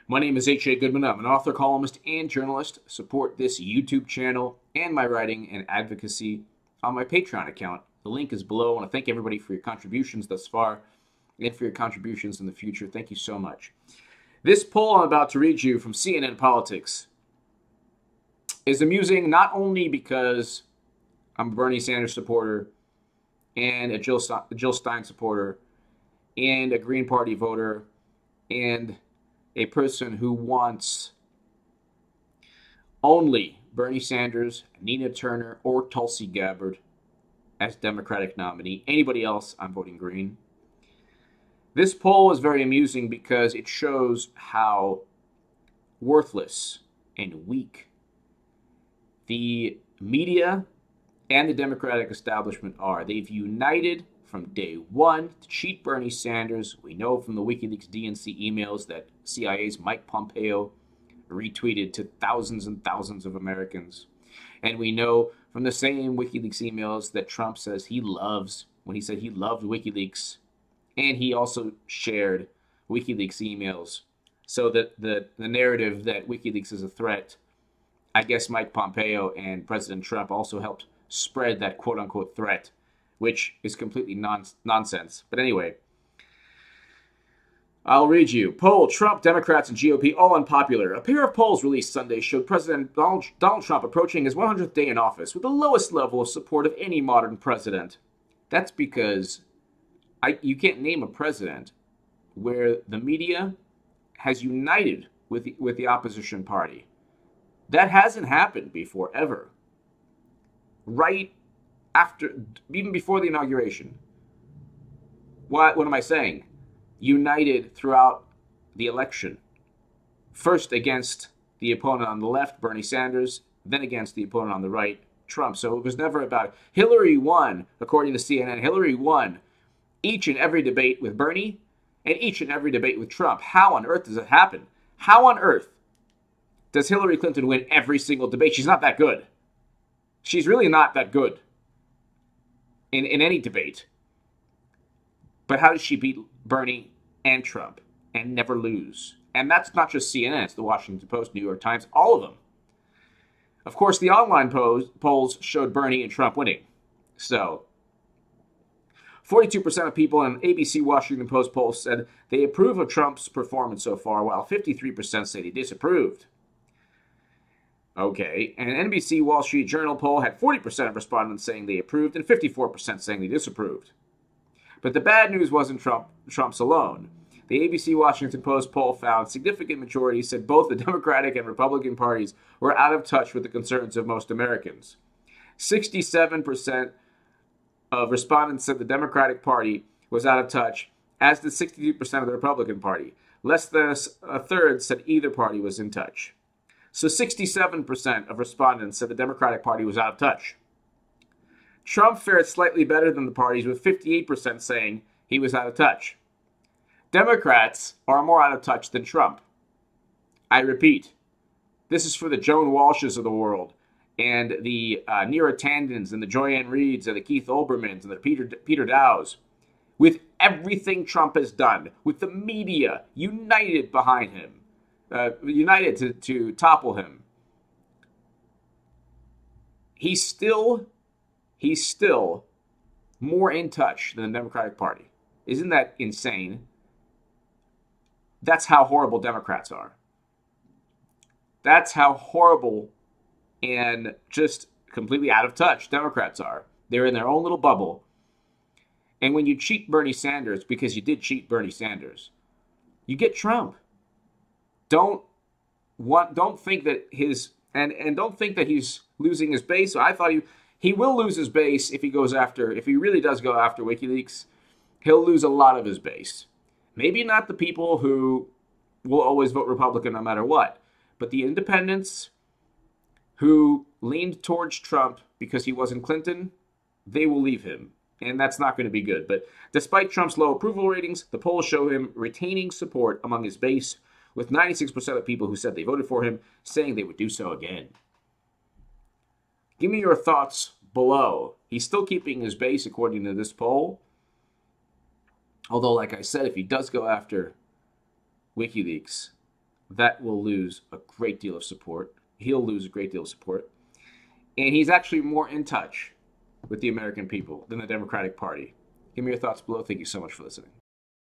My name is H.A. Goodman. I'm an author, columnist, and journalist. Support this YouTube channel and my writing and advocacy on my Patreon account. The link is below. I want to thank everybody for your contributions thus far and for your contributions in the future. Thank you so much. This poll I'm about to read you from CNN Politics is amusing not only because I'm a Bernie Sanders supporter and a Jill Stein supporter and a Green Party voter and a person who wants only Bernie Sanders, Nina Turner, or Tulsi Gabbard as Democratic nominee. Anybody else, I'm voting Green. This poll is very amusing because it shows how worthless and weak the media and the Democratic establishment are. They've united from day one to cheat Bernie Sanders. We know from the WikiLeaks DNC emails that CIA's Mike Pompeo retweeted to thousands and thousands of Americans. And we know from the same WikiLeaks emails that Trump says he loves, when he said he loved WikiLeaks. And he also shared WikiLeaks emails. So that the narrative that WikiLeaks is a threat, I guess Mike Pompeo and President Trump also helped spread that quote-unquote threat, which is completely nonsense. But anyway, I'll read you. Poll, Trump, Democrats, and GOP all unpopular. A pair of polls released Sunday showed President Donald Trump approaching his 100th day in office with the lowest level of support of any modern president. That's because you can't name a president where the media has united with the opposition party. That hasn't happened before, ever. Right after, even before the inauguration. What am I saying? United throughout the election. First against the opponent on the left, Bernie Sanders, then against the opponent on the right, Trump. So it was never about Hillary won, according to CNN. Hillary won each and every debate with Bernie and each and every debate with Trump. How on earth does it happen? How on earth does Hillary Clinton win every single debate? She's not that good. She's really not that good in any debate. But how does she beat Bernie and Trump and never lose? And that's not just CNN. It's the Washington Post, New York Times, all of them. Of course, the online polls showed Bernie and Trump winning. So 42% of people in an ABC Washington Post poll said they approve of Trump's performance so far, while 53% said he disapproved. Okay, and an NBC Wall Street Journal poll had 40% of respondents saying they approved and 54% saying they disapproved. But the bad news wasn't Trump's alone. The ABC Washington Post poll found significant majorities said both the Democratic and Republican parties were out of touch with the concerns of most Americans. 67% of respondents said the Democratic Party was out of touch, as did 62% of the Republican Party. Less than a third said either party was in touch. So 67% of respondents said the Democratic Party was out of touch. Trump fared slightly better than the parties, with 58% saying he was out of touch. Democrats are more out of touch than Trump. I repeat, this is for the Joan Walshes of the world, and the Neera Tandons, and the Joyanne Reeds, and the Keith Olbermanns, and the Peter Dows. With everything Trump has done, with the media united behind him, united to topple him, he's still more in touch than the Democratic Party. Isn't that insane? That's how horrible Democrats are. That's how horrible and just completely out of touch Democrats are. They're in their own little bubble. And when you cheat Bernie Sanders, because you did cheat Bernie Sanders, you get Trump. Don't think that don't think that he's losing his base. So I thought he will lose his base if he really does go after WikiLeaks. He'll lose a lot of his base. Maybe not the people who will always vote Republican no matter what, but the independents who leaned towards Trump because he wasn't Clinton, they will leave him. And that's not going to be good. But despite Trump's low approval ratings, the polls show him retaining support among his base, with 96% of people who said they voted for him saying they would do so again. Give me your thoughts below. He's still keeping his base according to this poll. Although, like I said, if he does go after WikiLeaks, that will lose a great deal of support. He'll lose a great deal of support. And he's actually more in touch with the American people than the Democratic Party. Give me your thoughts below. Thank you so much for listening.